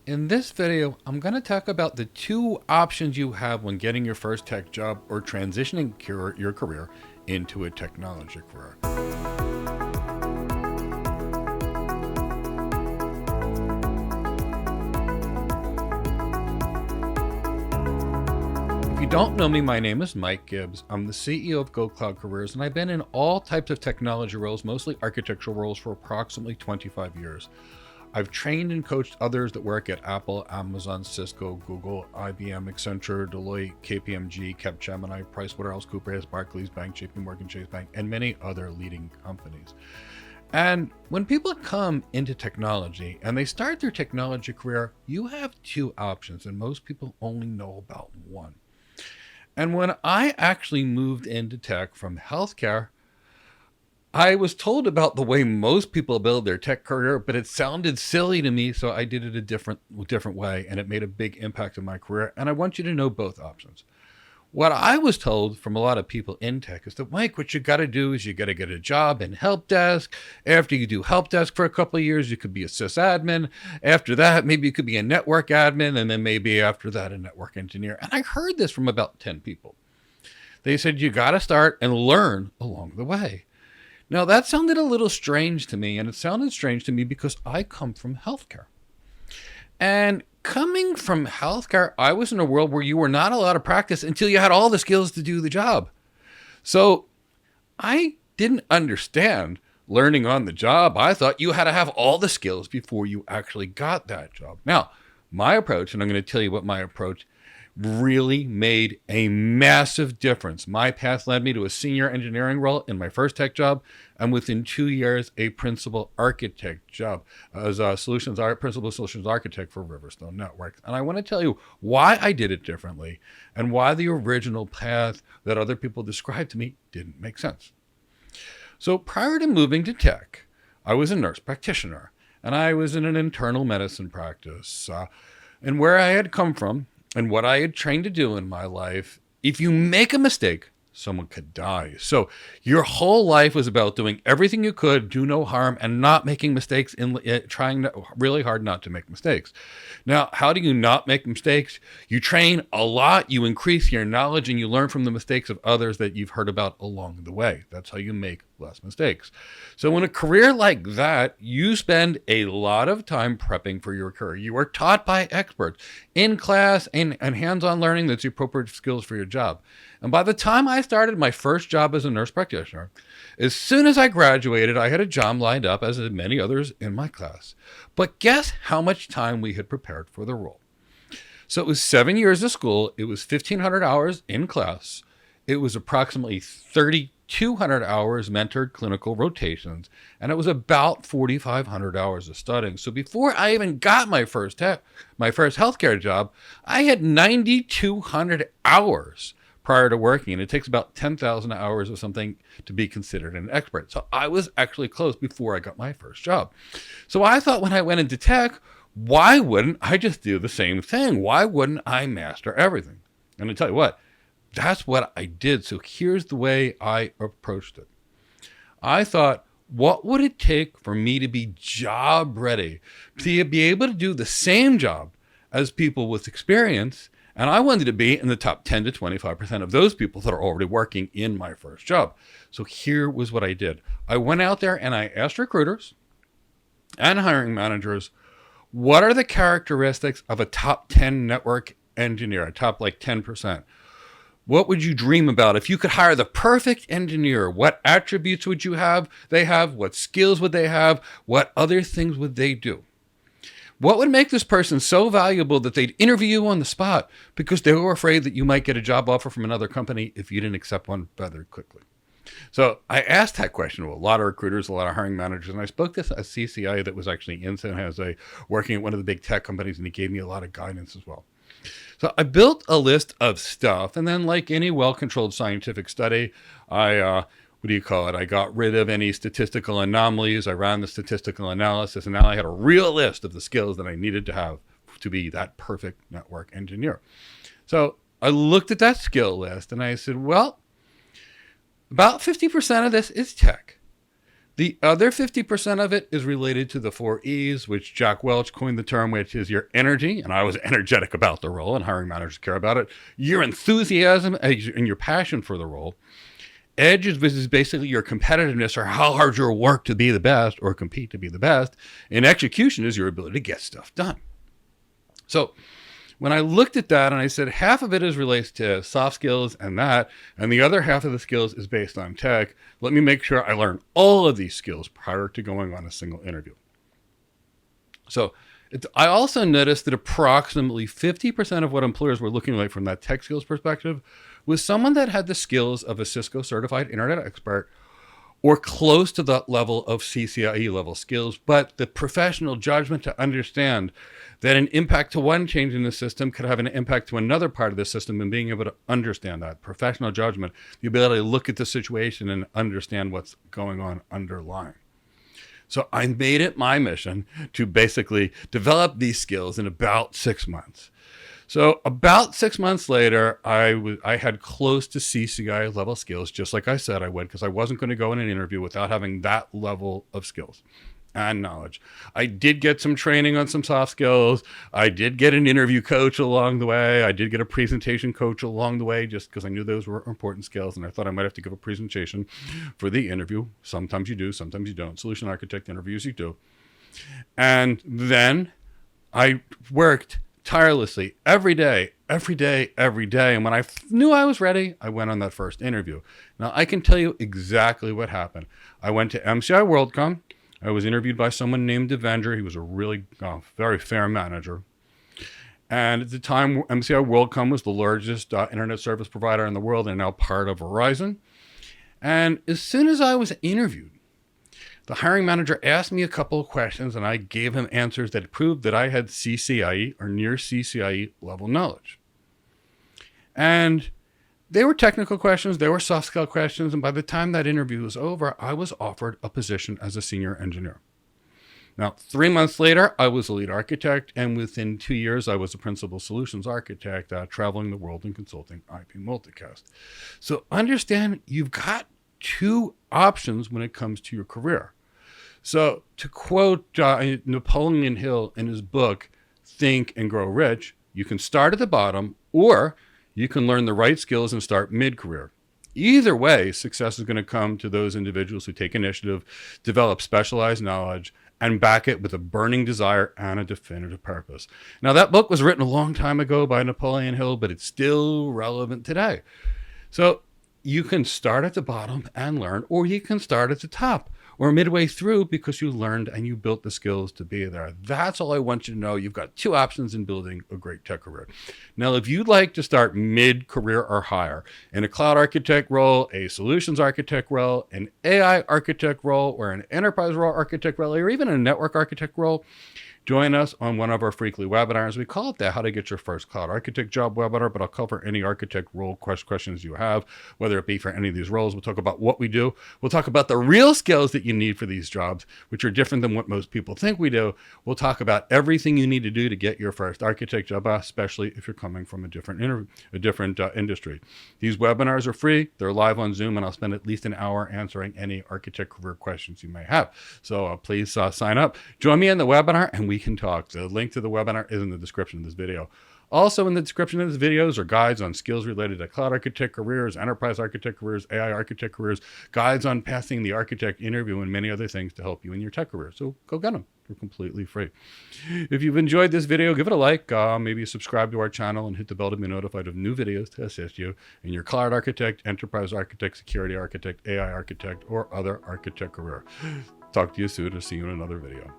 In this video, I'm going to talk about the two options you have when getting your first tech job or transitioning your career into a technology career. If you don't know me, my name is Mike Gibbs. I'm the CEO of Go Cloud Careers, and I've been in all types of technology roles, mostly architectural roles, for approximately 25 years. I've trained and coached others that work at Apple, Amazon, Cisco, Google, IBM, Accenture, Deloitte, KPMG, Capgemini, PricewaterhouseCoopers, Barclays Bank, JP Morgan Chase Bank, and many other leading companies. And when people come into technology and they start their technology career, you have two options, and most people only know about one. And when I actually moved into tech from healthcare, I was told about the way most people build their tech career, but it sounded silly to me, so I did it a different way, and it made a big impact on my career. And I want you to know both options. What I was told from a lot of people in tech is that, Mike, what you got to do is you got to get a job in help desk. After you do help desk for a couple of years, you could be a sysadmin. After that, maybe you could be a network admin, and then maybe after that, a network engineer. And I heard this from about 10 people. They said, you got to start and learn along the way. Now, that sounded a little strange to me, and it sounded strange to me because I come from healthcare. And coming from healthcare, I was in a world where you were not allowed to practice until you had all the skills to do the job. So I didn't understand learning on the job. I thought you had to have all the skills before you actually got that job. Now, my approach, and I'm going to tell you what my approach really made a massive difference. My path led me to a senior engineering role in my first tech job, and within 2 years, a principal architect job as a principal solutions architect for Riverstone Networks. And I want to tell you why I did it differently and why the original path that other people described to me didn't make sense. So prior to moving to tech, I was a nurse practitioner, and I was in an internal medicine practice. And where I had come from, and what I had trained to do in my life, if you make a mistake, someone could die. So your whole life was about doing everything you could, do no harm, and not making mistakes, trying really hard not to make mistakes. Now, how do you not make mistakes? You train a lot, you increase your knowledge, and you learn from the mistakes of others that you've heard about along the way. That's how you make less mistakes. So in a career like that, you spend a lot of time prepping for your career. You are taught by experts in class and hands-on learning that's the appropriate skills for your job. And by the time I started my first job as a nurse practitioner, as soon as I graduated, I had a job lined up, as did many others in my class. But guess how much time we had prepared for the role? So it was 7 years of school. It was 1,500 hours in class. It was approximately 3,200 hours mentored clinical rotations, and it was about 4,500 hours of studying. So before I even got my first healthcare job, I had 9,200 hours prior to working, and it takes about 10,000 hours of something to be considered an expert. So I was actually close before I got my first job. So I thought when I went into tech, why wouldn't I just do the same thing? Why wouldn't I master everything? And I tell you what, that's what I did. So here's the way I approached it. I thought, what would it take for me to be job ready, to be able to do the same job as people with experience? And I wanted to be in the top 10 to 25% of those people that are already working in my first job. So here was what I did. I went out there and I asked recruiters and hiring managers, what are the characteristics of a top 10 network engineer, a top 10%? What would you dream about? If you could hire the perfect engineer, what attributes would they have? What skills would they have? What other things would they do? What would make this person so valuable that they'd interview you on the spot because they were afraid that you might get a job offer from another company if you didn't accept one rather quickly? So I asked that question to a lot of recruiters, a lot of hiring managers, and I spoke to a CCI that was actually in San Jose working at one of the big tech companies, and he gave me a lot of guidance as well. So I built a list of stuff, and then like any well-controlled scientific study, I got rid of any statistical anomalies. I ran the statistical analysis, and now I had a real list of the skills that I needed to have to be that perfect network engineer. So I looked at that skill list, and I said, well, about 50% of this is tech. The other 50% of it is related to the 4 E's, which Jack Welch coined the term, which is your energy. And I was energetic about the role, and hiring managers care about it. Your enthusiasm and your passion for the role. Edge is basically your competitiveness, or how hard you'll work to be the best or compete to be the best. And execution is your ability to get stuff done. So when I looked at that and I said half of it is related to soft skills and the other half of the skills is based on tech, let me make sure I learn all of these skills prior to going on a single interview. So I also noticed that approximately 50% of what employers were looking like from that tech skills perspective was someone that had the skills of a Cisco certified internet expert or close to the level of CCIE level skills, but the professional judgment to understand that an impact to one change in the system could have an impact to another part of the system, and being able to understand that professional judgment, the ability to look at the situation and understand what's going on underlying. So I made it my mission to basically develop these skills in about 6 months. So about 6 months later, I had close to CCIE level skills, just like I said I would, because I wasn't going to go in an interview without having that level of skills and knowledge. I did get some training on some soft skills. I did get an interview coach along the way. I did get a presentation coach along the way, just because I knew those were important skills, and I thought I might have to give a presentation for the interview. Sometimes you do, sometimes you don't. Solution architect interviews you do. And then I worked tirelessly every day. And when I knew I was ready, I went on that first interview. Now, I can tell you exactly what happened. I went to MCI WorldCom. I was interviewed by someone named Devendra. He was a really very fair manager. And at the time, MCI WorldCom was the largest internet service provider in the world, and now part of Verizon. And as soon as I was interviewed, the hiring manager asked me a couple of questions, and I gave him answers that proved that I had CCIE or near CCIE level knowledge. And they were technical questions, they were soft skill questions, and by the time that interview was over, I was offered a position as a senior engineer. Now, 3 months later, I was a lead architect, and within 2 years, I was a principal solutions architect, traveling the world and consulting IP multicast. So understand, you've got two options when it comes to your career. So to quote Napoleon Hill in his book, Think and Grow Rich, you can start at the bottom, or you can learn the right skills and start mid-career. Either way, success is going to come to those individuals who take initiative, develop specialized knowledge, and back it with a burning desire and a definitive purpose. Now, that book was written a long time ago by Napoleon Hill, but it's still relevant today. So you can start at the bottom and learn, or you can start at the top or midway through because you learned and you built the skills to be there. That's all I want you to know. You've got two options in building a great tech career. Now, if you'd like to start mid-career or higher in a cloud architect role, a solutions architect role, an AI architect role, or an enterprise role architect role, or even a network architect role, join us on one of our frequently webinars. We call it the How to Get Your First Cloud Architect Job webinar, but I'll cover any architect role questions you have, whether it be for any of these roles. We'll talk about what we do. We'll talk about the real skills that you need for these jobs, which are different than what most people think we do. We'll talk about everything you need to do to get your first architect job, especially if you're coming from a different industry. These webinars are free. They're live on Zoom, and I'll spend at least an hour answering any architect career questions you may have. So please sign up. Join me in the webinar, and we can talk. The link to the webinar is in the description of this video. Also in the description of this videos are guides on skills related to cloud architect careers, enterprise architect careers, AI architect careers, guides on passing the architect interview, and many other things to help you in your tech career. So go get them. They're completely free. If you've enjoyed this video, give it a like, maybe subscribe to our channel and hit the bell to be notified of new videos to assist you in your cloud architect, enterprise architect, security architect, AI architect, or other architect career. Talk to you soon, or see you in another video.